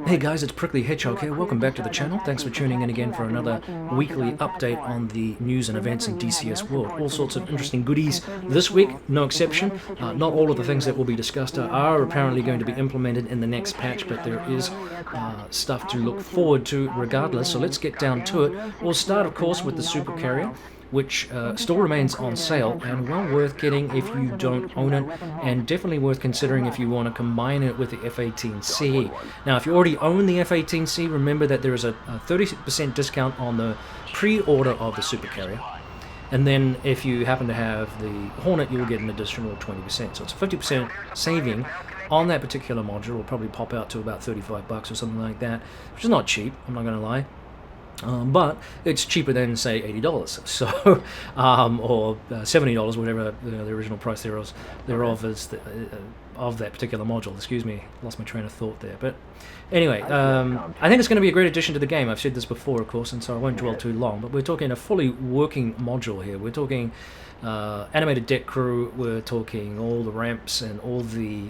Hey guys, it's Prickly Hedgehog here. Welcome back to the channel. Thanks for tuning in again for another weekly update on the news and events in DCS World. All sorts of interesting goodies this week, no exception. Not all of the things that will be discussed are apparently going to be implemented in the next patch, but there is stuff to look forward to regardless. So let's get down to it. We'll start, of course, with the Supercarrier, which still remains on sale and well worth getting if you don't own it, and definitely worth considering if you want to combine it with the F-18C. Now, if you already own the F-18C, remember that there is a 30% discount on the pre-order of the Supercarrier, and then if you happen to have the Hornet, you'll get an additional 20%. So it's a 50% saving on that particular module. It'll probably pop out to about 35 bucks or something like that, which is not cheap, I'm not going to lie. But it's cheaper than, say, $80, so or $70, whatever the original price thereof is of that particular module. Excuse me, lost my train of thought there. But anyway, I think it's going to be a great addition to the game. I've said this before, of course, and so I won't dwell too long. But we're talking a fully working module here. We're talking animated deck crew, we're talking all the ramps and all the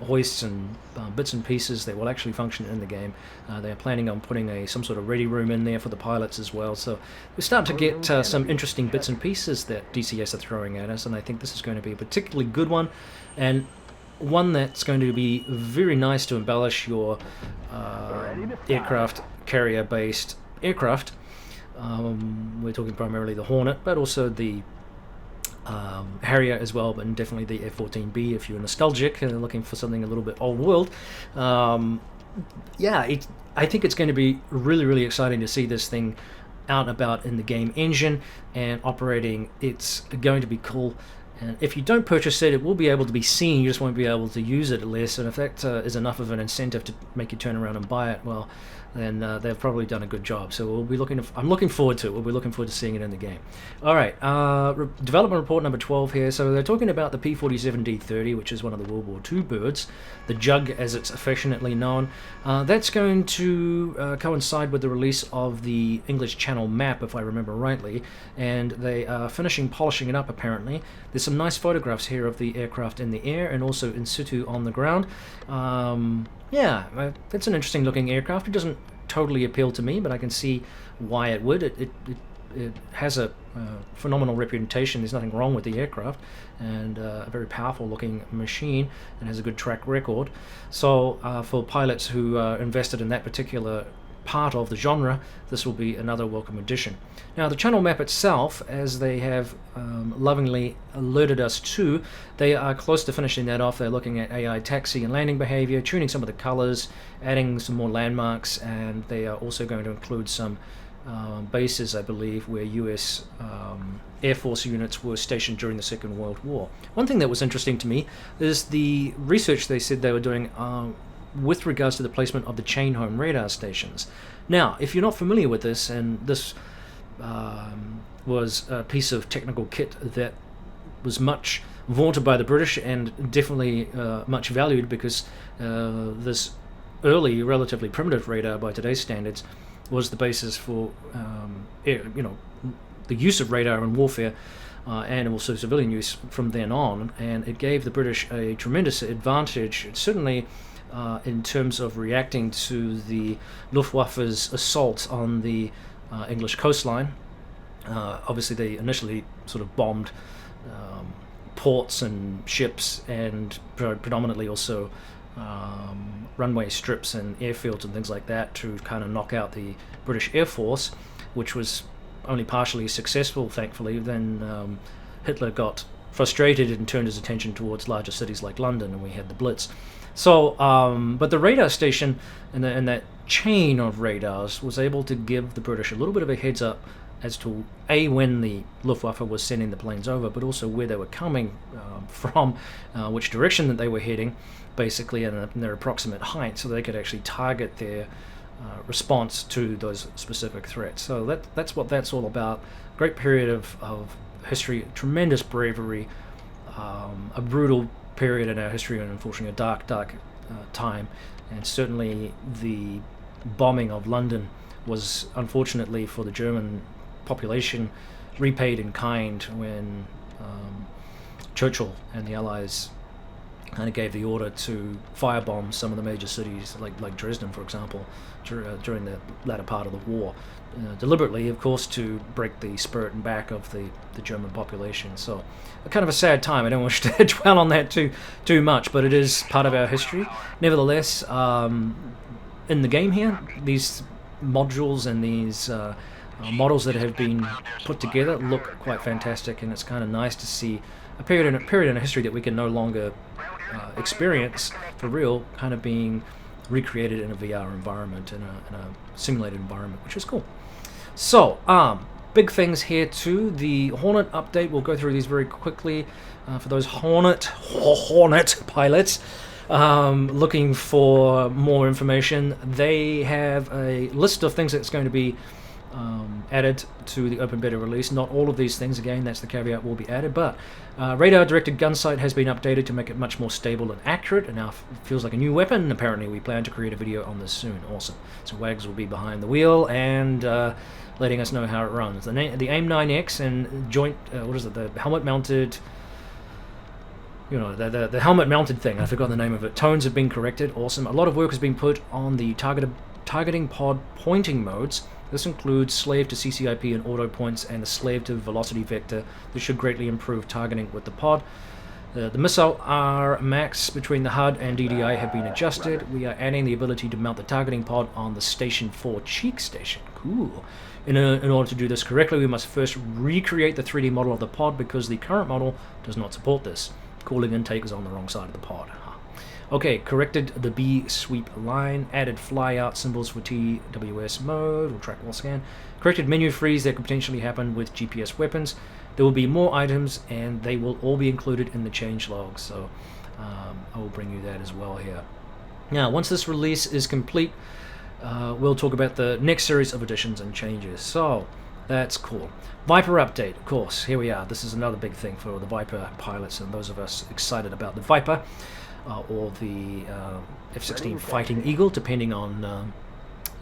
hoists and bits and pieces that will actually function in the game. They're planning on putting some sort of ready room in there for the pilots as well, so we're starting to get some interesting bits and pieces that DCS are throwing at us, and I think this is going to be a particularly good one, and one that's going to be very nice to embellish your aircraft carrier based aircraft. We're talking primarily the Hornet, but also the Harrier as well, but definitely the F-14B if you're nostalgic and looking for something a little bit old world. Yeah, I think it's going to be really, really exciting to see this thing out and about in the game engine and operating. It's going to be cool. And if you don't purchase it, it will be able to be seen, you just won't be able to use it less, and if that is enough of an incentive to make you turn around and buy it, well, then they've probably done a good job. So we'll be I'm looking forward to it. We'll be looking forward to seeing it in the game. Alright, development report number 12 here. So they're talking about the P-47D 30, which is one of the World War II birds, the Jug as it's affectionately known. That's going to coincide with the release of the English Channel map, if I remember rightly, and they are polishing it up apparently. There's some nice photographs here of the aircraft in the air and also in situ on the ground. Yeah, it's an interesting looking aircraft. It doesn't totally appeal to me, but I can see why it would. It has a phenomenal reputation. There's nothing wrong with the aircraft, and a very powerful looking machine, and has a good track record. So for pilots who are invested in that particular part of the genre, this will be another welcome addition. Now, the channel map itself, as they have lovingly alerted us to, they are close to finishing that off. They're looking at AI taxi and landing behavior, tuning some of the colors, adding some more landmarks, and they are also going to include some bases, I believe, where US Air Force units were stationed during the Second World War. One thing that was interesting to me is the research they said they were doing with regards to the placement of the chain home radar stations. Now, if you're not familiar with this, and this was a piece of technical kit that was much vaunted by the British and definitely much valued, because this early, relatively primitive radar by today's standards was the basis for the use of radar in warfare and also civilian use from then on, and it gave the British a tremendous advantage, certainly in terms of reacting to the Luftwaffe's assault on the English coastline. Obviously they initially sort of bombed ports and ships, and predominantly also runway strips and airfields and things like that, to kind of knock out the British Air Force, which was only partially successful, thankfully. Then Hitler got frustrated and turned his attention towards larger cities like London, and we had the Blitz. So, but the radar station and that chain of radars was able to give the British a little bit of a heads up as to when the Luftwaffe was sending the planes over, but also where they were coming from, which direction that they were heading, basically, and their approximate height, so they could actually target their response to those specific threats. So that's what that's all about. Great period of history, tremendous bravery, a brutal period in our history, and unfortunately a dark time, and certainly the bombing of London was, unfortunately for the German population, repaid in kind when Churchill and the Allies kind of gave the order to firebomb some of the major cities, like Dresden, for example, during the latter part of the war, deliberately, of course, to break the spirit and back of the German population. So, a kind of a sad time. I don't wish to dwell on that too much, but it is part of our history. Nevertheless, in the game here, these modules and these models that have been put together look quite fantastic, and it's kind of nice to see a period in history that we can no longer experience for real, kind of being recreated in a VR environment, in a simulated environment, which is cool. So, big things here too. The Hornet update, we'll go through these very quickly. For those Hornet pilots looking for more information, they have a list of things that's going to be added to the open beta release. Not all of these things, again, that's the caveat, will be added, but radar-directed gun sight has been updated to make it much more stable and accurate, and now feels like a new weapon. Apparently, we plan to create a video on this soon. Awesome. So Wags will be behind the wheel and letting us know how it runs. The AIM-9X and joint, the helmet-mounted, the helmet-mounted thing, I forgot the name of it. Tones have been corrected. Awesome. A lot of work has been put on the targeting pod pointing modes. This includes slave to CCIP and auto points and the slave to velocity vector. This should greatly improve targeting with the pod. The missile R max between the HUD and DDI have been adjusted. We are adding the ability to mount the targeting pod on the Station 4 cheek station. Cool. In order to do this correctly, we must first recreate the 3D model of the pod because the current model does not support this. Cooling intake is on the wrong side of the pod. Okay, corrected the B sweep line, added fly out symbols for TWS mode or track wall scan, corrected menu freeze that could potentially happen with GPS weapons. There will be more items and they will all be included in the change log, so I will bring you that as well here. Now, once this release is complete, we'll talk about the next series of additions and changes. So, that's cool. Viper update, of course, here we are. This is another big thing for the Viper pilots and those of us excited about the Viper. Or the F-16 Fighting Eagle, depending on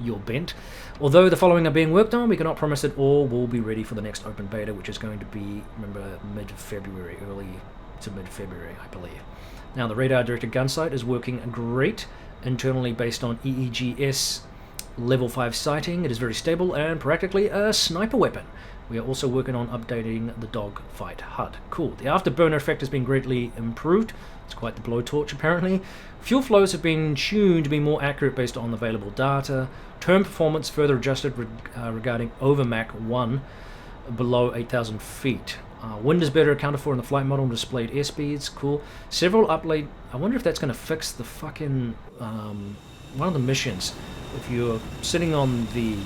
your bent. Although the following are being worked on, we cannot promise that all will be ready for the next open beta, which is going to be, remember, mid-February, early to mid-February, I believe. Now, the radar-directed gun sight is working great, internally based on EEGS level 5 sighting. It is very stable and practically a sniper weapon. We are also working on updating the dogfight HUD. Cool. The afterburner effect has been greatly improved. It's quite the blowtorch, apparently. Fuel flows have been tuned to be more accurate based on available data. Turn performance further adjusted regarding over Mach 1 below 8,000 feet. Wind is better accounted for in the flight model and displayed airspeeds. Cool. Several upload. I wonder if that's going to fix the fucking one of the missions. If you're sitting on the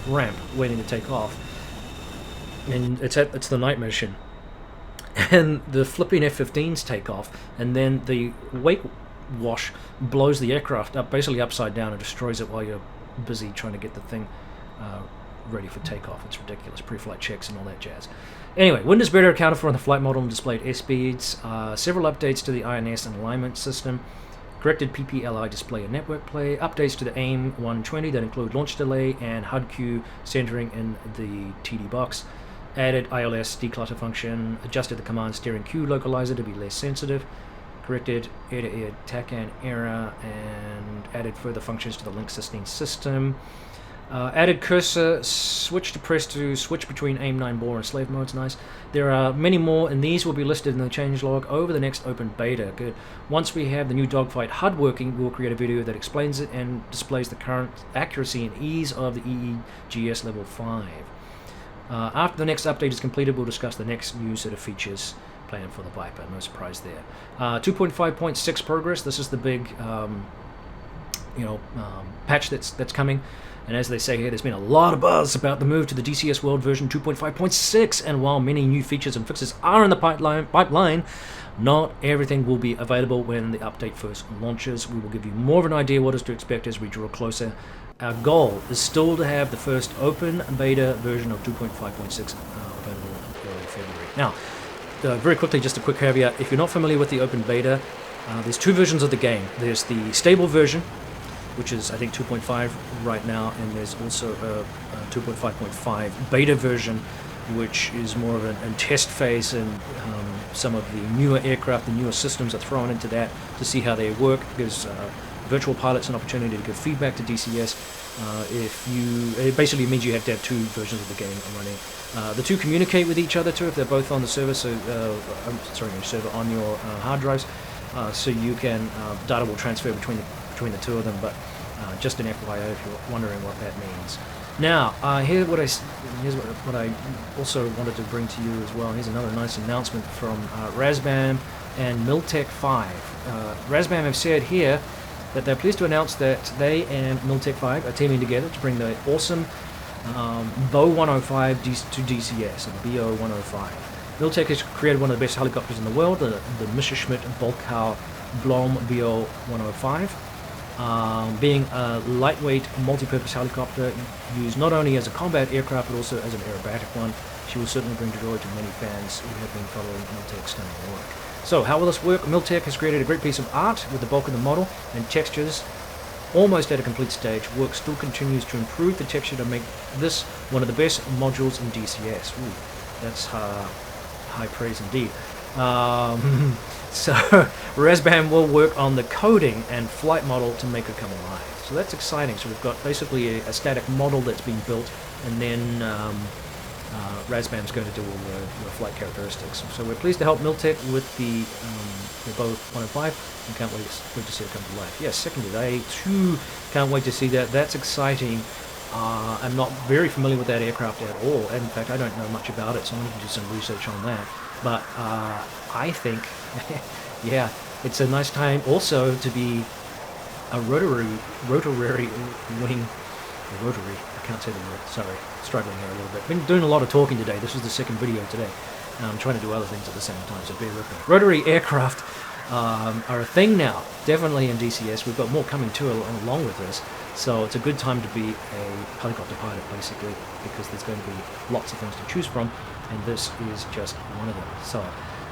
ramp waiting to take off, and it's the night mission, and the flipping F-15s take off, and then the wake wash blows the aircraft up, basically upside down, and destroys it while you're busy trying to get the thing ready for takeoff. It's ridiculous. Pre-flight checks and all that jazz. Anyway, wind is better accounted for in the flight model and displayed airspeeds. Several updates to the INS and alignment system. Corrected PPLI display and network play. Updates to the AIM 120 that include launch delay and HUD queue centering in the TD box. Added ILS declutter function. Adjusted the command steering queue localizer to be less sensitive. Corrected air-to-air TACAN error and added further functions to the link 16 system. Added cursor switch to press to switch between AIM-9 bore and slave modes. Nice. There are many more, and these will be listed in the changelog over the next open beta. Good. Once we have the new dogfight HUD working, we'll create a video that explains it and displays the current accuracy and ease of the EEGS level 5. After the next update is completed, we'll discuss the next new set of features planned for the Viper. No surprise there. 2.5.6 progress. This is the big, patch that's coming. And as they say here, there's been a lot of buzz about the move to the DCS World version 2.5.6, and while many new features and fixes are in the pipeline, not everything will be available when the update first launches. We will give you more of an idea what is to expect as we draw closer. Our goal is still to have the first open beta version of 2.5.6 available in early February. Now, very quickly, just a quick caveat. If you're not familiar with the open beta, there's two versions of the game. There's the stable version, which is, I think, 2.5 right now, and there's also a 2.5.5 beta version which is more of a test phase, and some of the newer aircraft, the newer systems are thrown into that to see how they work. Gives virtual pilots an opportunity to give feedback to DCS. It basically means you have to have two versions of the game running. The two communicate with each other too if they're both on the server. So server on your hard drives, so you can data will transfer between the two of them. But just an FYI if you're wondering what that means. Now, here's what I also wanted to bring to you as well. Here's another nice announcement from Razbam and Miltech 5. Razbam have said here that they're pleased to announce that they and Miltech 5 are teaming together to bring the awesome Bo 105 to DCS, the BO 105. Miltech has created one of the best helicopters in the world, the Messerschmitt Volkau Blom BO 105. Being a lightweight multi-purpose helicopter used not only as a combat aircraft but also as an aerobatic one, she will certainly bring joy to many fans who have been following Miltech's stunning work. So how will this work? Miltech has created a great piece of art with the bulk of the model and textures almost at a complete stage. Work still continues to improve the texture to make this one of the best modules in DCS. Ooh, that's high praise indeed. So Razbam will work on the coding and flight model to make it come alive. So that's exciting. So we've got basically a static model that's been built, and then Razbam's going to do all the flight characteristics. So we're pleased to help Miltech with the Bo 105 and can't wait to see it come to life. Yes, seconded. I too can't wait to see that. That's exciting. I'm not very familiar with that aircraft at all. And in fact, I don't know much about it, so I'm going to do some research on that. But I think, yeah, it's a nice time also to be a rotary wing. Rotary, I can't say the word, sorry, struggling here a little bit. Been doing a lot of talking today. This is the second video today. I'm trying to do other things at the same time, so bear with me. Rotary aircraft are a thing now, definitely in DCS. We've got more coming too along with this. So it's a good time to be a helicopter pilot, basically, because there's going to be lots of things to choose from, and this is just one of them. So,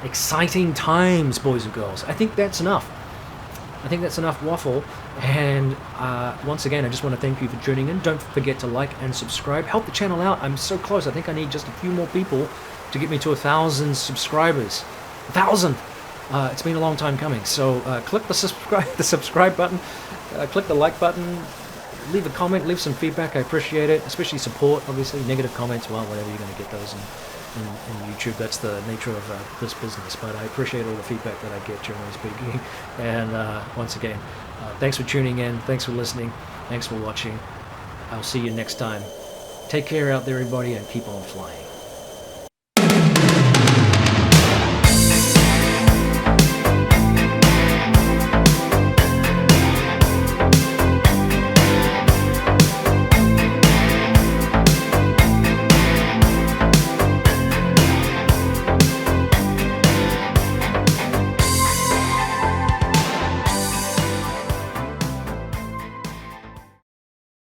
exciting times, boys and girls. I think that's enough. I think that's enough waffle, and once again, I just want to thank you for tuning in. Don't forget to like and subscribe. Help the channel out. I'm so close. I think I need just a few more people to get me to 1,000 subscribers. 1,000! It's been a long time coming. So click the subscribe button, click the like button, leave a comment, leave some feedback. I appreciate it, especially support, obviously. Negative comments, well, whatever, you're going to get those in YouTube. That's the nature of this business, but I appreciate all the feedback that I get, generally speaking. And once again, thanks for tuning in, thanks for listening, thanks for watching. I'll see you next time. Take care out there, everybody, and keep on flying.